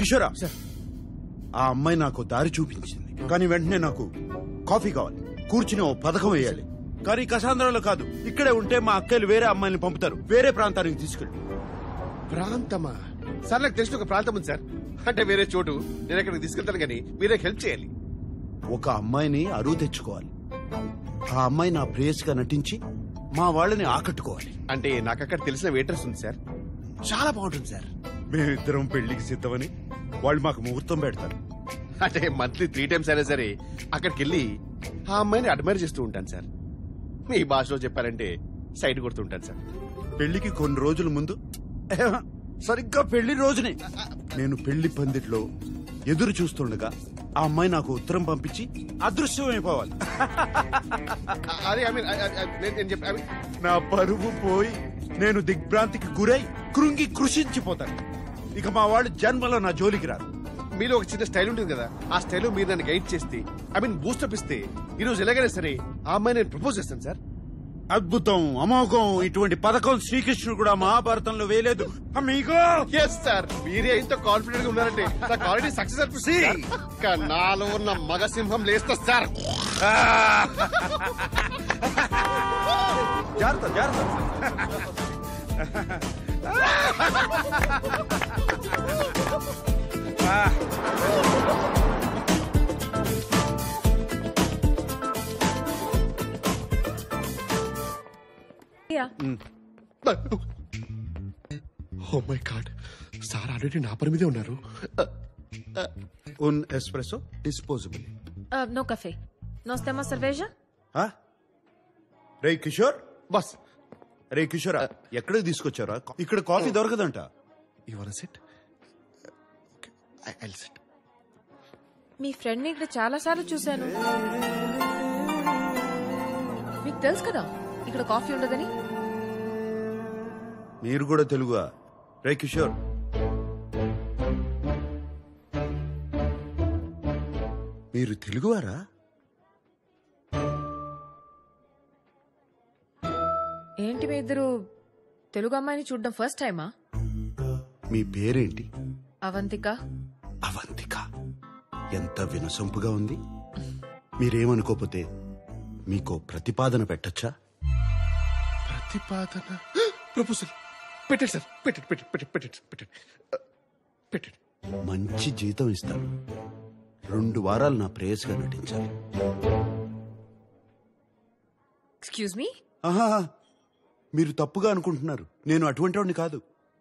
కిషోరా sir, ఆ అమ్మాయి నాకు దారి చూపించింది, కానీ వెంటనే నాకు కాఫీ కావాలి, కూర్చుని ఓ పథకం వేయాలి. కానీ కసాంధ్రంలో కాదు, ఇక్కడే ఉంటే మా అక్కలు వేరే అమ్మాయిని పంపుతారు, వేరే ప్రాంతానికి తీసుకెళ్ళి. ప్రాంతమా సార్? నాకు తెలిసిన ఒక ప్రాంతం ఉంది సార్, అంటే వేరే చోటు. నేను అక్కడికి తీసుకెళ్తాను, కానీ మీరే హెల్ప్ చేయాలి. ఒక అమ్మాయిని అరువు తెచ్చుకోవాలి, ఆ అమ్మాయి నా ప్రేయస్గా నటించి మా వాళ్ళని ఆకట్టుకోవాలి. అంటే నాకు అక్కడ తెలిసిన వెయిటర్స్ ఉంది సార్, చాలా బాగుంటుంది సార్. మేమిద్దరం పెళ్లికి సిద్ధమని వాళ్ళు మాకు ముహూర్తం పెడతారు. అంటే మంత్లీ 3 times అయినా సరే అక్కడికి వెళ్ళి ఆ అమ్మాయిని అడ్మైర్ చేస్తూ ఉంటాను సార్. మీ భాషలో చెప్పారంటే సైడ్ కొడుతూ ఉంటాను సార్. పెళ్లికి కొన్ని రోజుల ముందు, సరిగ్గా పెళ్లి రోజునే నేను పెళ్లి పందిట్లో ఎదురు చూస్తుండగా ఆ అమ్మాయి నాకు ఉత్తరం పంపించి అదృశ్యమైపోవాలి. అదే నేను చెప్పి నా పరువు పోయి నేను దిగ్భ్రాంతికి గురై కృంగి కృషించిపోతాను. ఇక మా వాళ్ళు జన్మలో నా జోలికి రారు. మీలో ఒక చిన్న స్టైల్ ఉంటుంది కదా, ఆ స్టైల్ మీరు నన్ను గైడ్ చేస్తే, బూస్టప్ ఇస్తే, ఈ రోజు ఎలాగైనా సరే ఆ అమ్మాయి నేను ప్రపోజ్ చేస్తాను సార్. అద్భుతం, అమోఘం, ఇటువంటి పథకం శ్రీకృష్ణుడు కూడా మహాభారతంలో వేయలేదు. ఎస్ సార్, మీరే ఇంత కాన్ఫిడెంట్ గా ఉన్నారంటే నాకు ఆల్రెడీ సక్సెస్ అనిపిస్తుంది. నాలో ఉన్న మగ సింహం లేస్తా సార్. జాగ్రత్త జాగ్రత్త. Oh my god, sir already నా పని మీదే ఉన్నారు. Un espresso disposable. No café. Nós temos cerveja? రే కిషోర్, బస్ రే కిషోర్, ఎక్కడికి తీసుకొచ్చారా? ఇక్కడ కాఫీ దొరకదంట. You want sit? I sit. మీ ఫ్రెండ్ ని ఇక్కడ చాలా సార్లు చూశాను. మీకు తెలుసు కదా ఇక్కడ కాఫీ ఉండదని. మీరు కూడా తెలుగుగా? రే కిషోర్, మీరు తెలుగువారా? ఏంటి మీ ఇద్దరు తెలుగు అమ్మాయిని చూడడం ఫస్ట్ టైమా? మీ పేరేంటి? అవంతిక. అవంతిక, ఎంత వినసొంపుగా ఉంది. మీరేమనుకోపోతే మీకో ప్రతిపాదన పెట్టచ్చా? ప్రతిపాదన? ప్రపోజల్ పెట్టండి సార్, పెట్టండి. మంచి జీతం ఇస్తాను, 2 వారాలు నా ప్రేయస్గా నటించాలి. Excuse me? ఆహా, మీరు తప్పుగా అనుకుంటున్నారు, నేను అటువంటి వాడిని కాదు.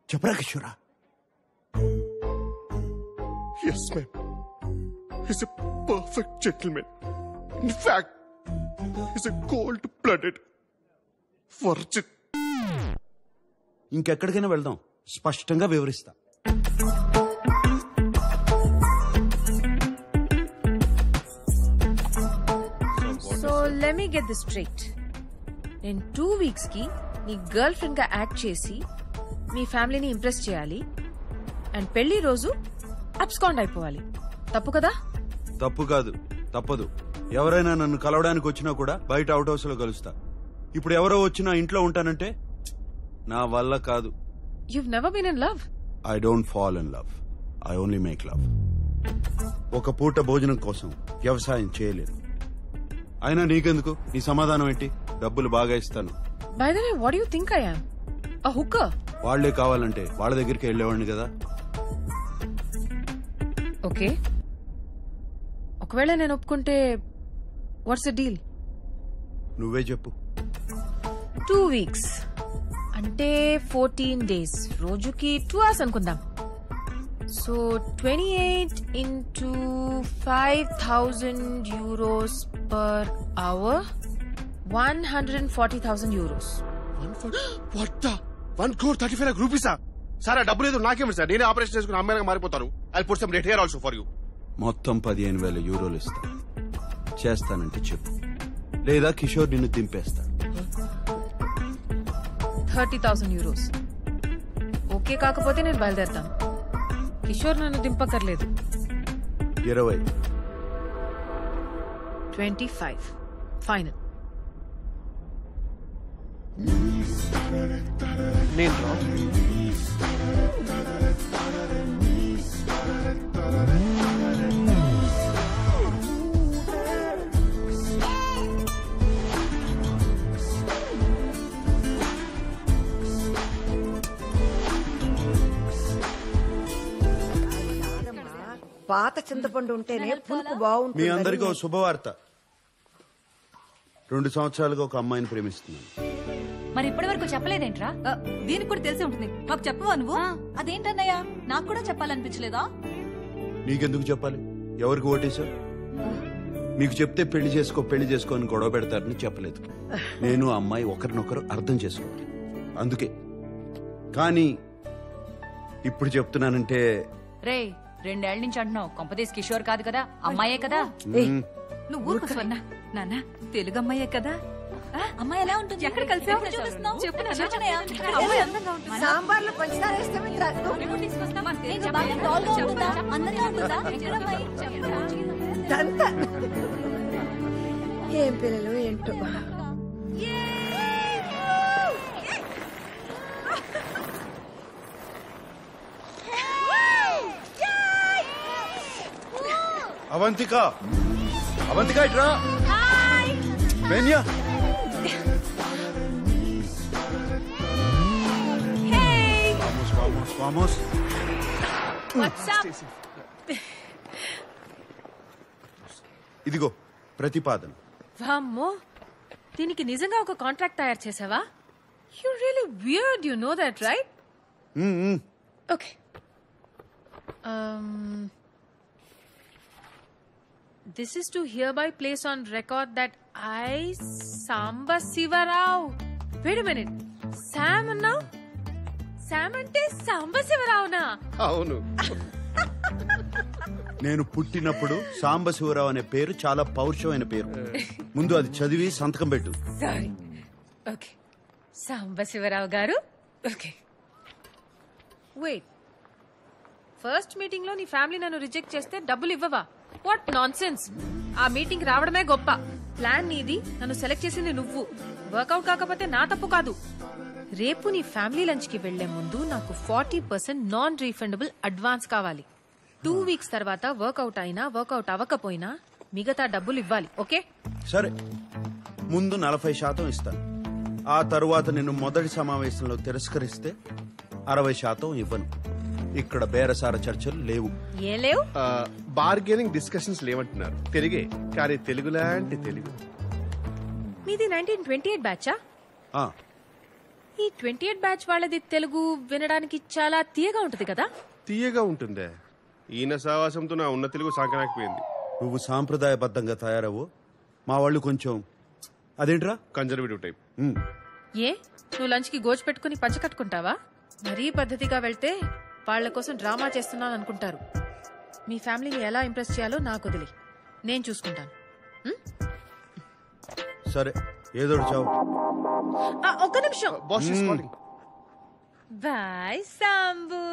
చెప్పరా కిషోరా? Yes ma'am, he's a perfect gentlemen. In fact he's a cold blooded virgin. ఇంకెక్కడికైనా వెళ్దాం, స్పష్టంగా వివరిస్తా. So let me get this straight. నేను 2 weeks కి నీ గర్ల్ ఫ్రెండ్ గా యాక్ట్ చేసి మీ ఫ్యామిలీని ఇంప్రెస్ చేయాలి, అండ్ పెళ్లి రోజు అబ్స్కాండ్ అయిపోవాలి. తప్పు కదా? తప్పు కాదు, తప్పదు. ఎవరైనా నన్ను కలవడానికి వచ్చినా కూడా బయట అవుట్ హౌస్ లో కలుస్తా. ఇప్పుడు ఎవరో వచ్చినా ఇంట్లో ఉంటానంటే నా వల్ల కాదు. You've never been in love? I don't fall in love. I only make love. ఒక పూట భోజనం కోసం వ్యవసాయం చేయలేదు. అయినా నీకెందుకు? నీ సమాధానం ఏంటి? డబ్బులు బాగా ఇస్తాను. By the way, what do you think I am? A hooker? వాళ్లే కావాలంటే వాళ్ళ దగ్గరికి వెళ్ళేవాడిని కదా. ఓకే, ఒకవేళ నేను ఒప్పుకుంటే వాట్స్ ద డీల్? నువ్వే చెప్పు. 2 weeks అంటే 14 days, రోజుకి 2 hours అనుకుందాం. So 28 into 5,000 euros per hour, 140,000 euros. What the? 1,35 lakh rupees? Sir ఆ డబ్బు లేదు, నాకేమి సార్, నేనే ఆపరేషన్ చేసుకుని అమ్మాయిగా మారిపోతాను. I'll put some red hair also for you. మొత్తం 15,000 యూరోలు ఇస్తా. చేస్తానంటే చెప్పు, లేదా కిషోర్ నిన్ను దింపేస్తా. 30,000 euros. ఓకే కాకపోతే నేను బయలుదేరతాను. కిషోర్ నన్ను దింపకర్లేదు. 20. 25 ఫైనల్. నేను పాత చింతపండు ఉంటేనే పులుపు మీ బాగుంటుంది. అందరికీ ఓ శుభవార్త. 2 సంవత్సరాలుగా ఒక అమ్మాయిని ప్రేమిస్తున్నాను. మరి ఇప్పటి వరకు చెప్పలేదేంట్రా? దీనికి కూడా తెలిసి ఉంటుంది. మాకు చెప్పవా నువ్వు? అదేంటన్నయ్య, నాకు కూడా చెప్పాలనిపించలేదా? నీకెందుకు చెప్పాలి? ఎవరికి ఓటేశావు? మీకు చెప్తే పెళ్లి చేసుకో అని గొడవ పెడతారని చెప్పలేదు. నేను ఆ అమ్మాయి ఒకరినొకరు అర్థం చేసుకోవాలి, అందుకే. కానీ ఇప్పుడు చెప్తున్నానంటే రే, 2 ఏళ్ల నుంచి అంటున్నావు. కొంపదీస్ కిషోర్ కాదు కదా, అమ్మాయే కదా. నువ్వు ఊరుకో స్వర్ణ. నాన్న తెలుగు అమ్మాయే కదా. అమ్మాయి ఎలా ఉంటుంది? ఎక్కడ కలిసావు? చూపిస్తున్నావు? చెప్పు నాన్న. చూడనయ్యా. అమ్మాయి అందంగా ఉంటుంది. సాంబార్లో పంచదార వేస్తే రిమోట్ తీసుకొస్తా. మన తెలుగు బాగా అమ్మాయి. టాల్గా ఉంటుందా? అందంగా ఉంటుందా? చూడమ్మాయి. అంతా ఏం పిల్లలు ఏంటో. అవంతిక, అవంతిక ఇట్రా. వేణ్య, వామోస్, వామోస్. ఇదిగో ప్రతిపాదన. వామ్మో, దీనికి నిజంగా ఒక కాంట్రాక్ట్ తయారు చేసావా? You really weird, you know that right? Okay. This is to hereby place on record that I, Samba Sivarao. Wait a minute. Sam అన్నావు? Sam అంటే సాంబ శివరావునా? అవును. నేను పుట్టినప్పుడు సాంబశివరావు అనే పేరు చాలా పౌరుషమైన పేరు. ముందు అది చదివి సంతకం పెట్టు. సారీ. ఓకే, సాంబ శివరావు గారు. Okay, wait. ఫస్ట్ మీటింగ్ లో నీ ఫ్యామిలీ నన్ను రిజెక్ట్ చేస్తే డబ్బులు ఇవ్వవా? What nonsense. ఆ మీటింగ్ రావడమే గొప్ప. ప్లాన్ నీది, నన్ను సెలెక్ట్ చేసింది నువ్వు. వర్కౌట్ కాకపోతే నా తప్పు కాదు. రేపు నీ ఫ్యామిలీ లంచ్ కి వెళ్లే ముందు నాకు 40% నాన్ రీఫండబుల్ అడ్వాన్స్ కావాలి. 2 వీక్స్ తర్వాత వర్కౌట్ అయినా వర్కౌట్ అవ్వకపోయినా మిగతా డబ్బులు ఇవ్వాలి. ఓకే? సరే, ముందు 40% ఇస్తాను. ఆ తరువాత నిన్ను మొదటి సమావేశంలో తిరస్కరిస్తే 60% ఇవ్వను. ఇక్కడ బేరసార చర్చలు లేవు. ఏం లేవు? బార్గెనింగ్ డిస్కషన్స్ లేవంటున్నారు. తెలుగే, కానీ తెలుగు లాంటి తెలుగు. మీది 1928 బ్యాచా? ఆ, ఈ 28 బ్యాచ్ వాళ్ళది తెలుగు వినడానికి చాలా తీయగా ఉంటది కదా? తీయగా ఉంటుందే. ఈయన సావాసంతో నా ఉన్న తెలుగు సాకనాకపోయింది. నువ్వు సాంప్రదాయబద్ధంగా తయారవు, మా వాళ్ళు కొంచెం అదేంట్రా కన్జర్వేటివ్ టైప్. ఏ, నువ్వు లంచ్ కి గోచి పెట్టుకుని పంచ కట్టుకుంటావా? మరీ పద్ధతిగా వెళ్తే వాళ్ల కోసం డ్రామా చేస్తున్నాను అనుకుంటారు. మీ ఫ్యామిలీని ఎలా ఇంప్రెస్ చేయాలో నాకు వదిలి, నేను చూసుకుంటాను. సరే, ఏదో చావు. ఒక్క నిమిషం. Boss is calling. Bye Sambu.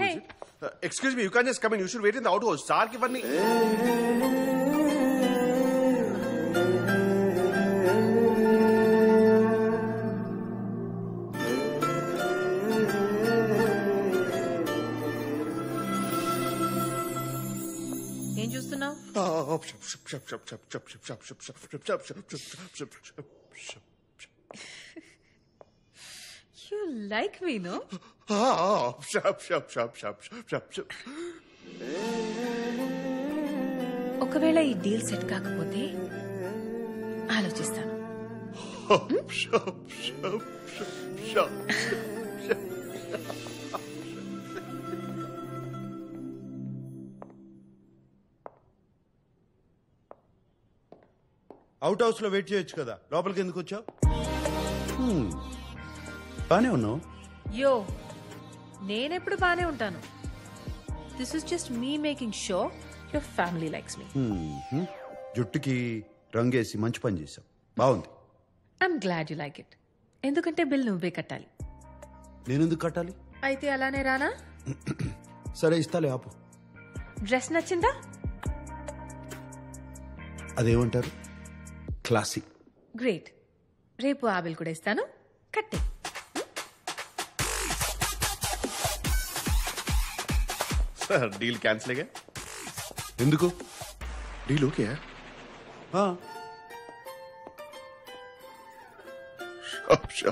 Hey. Excuse me, you can't just come in. You should wait in the outhouse. Sarki ivarni. ఏం చూస్తున్నావు? You like me, no? ఒకవేళ ఈ డీల్ సెట్ కాకపోతే ఆలోచిస్తాను. అవుట్ హౌస్ లో వెయిట్ చేయొచ్చు కదా, లోపలికి ఎందుకు వచ్చావు? బానే ఉన్నావు. యో, నేనెప్పుడు బానే ఉంటాను. This is just me making show your family likes me. జుట్టుకి రంగేసి మంచి పని చేశావు, బాగుంది. I'm glad you like it. ఎందుకంటే బిల్ నువ్వే కట్టాలి. నేనెందుకు కట్టాలి? అయితే అలానే రానా? సరే, ఇస్తాలే, ఆపు. డ్రెస్ నచ్చిందా? అదేమంటారు, క్లాసిక్. గ్రేట్. రేపు ఆ బిల్ కూడా ఇస్తాను, కట్టే. Deal cancel. ఎందుకు? Deal okay. Sure sure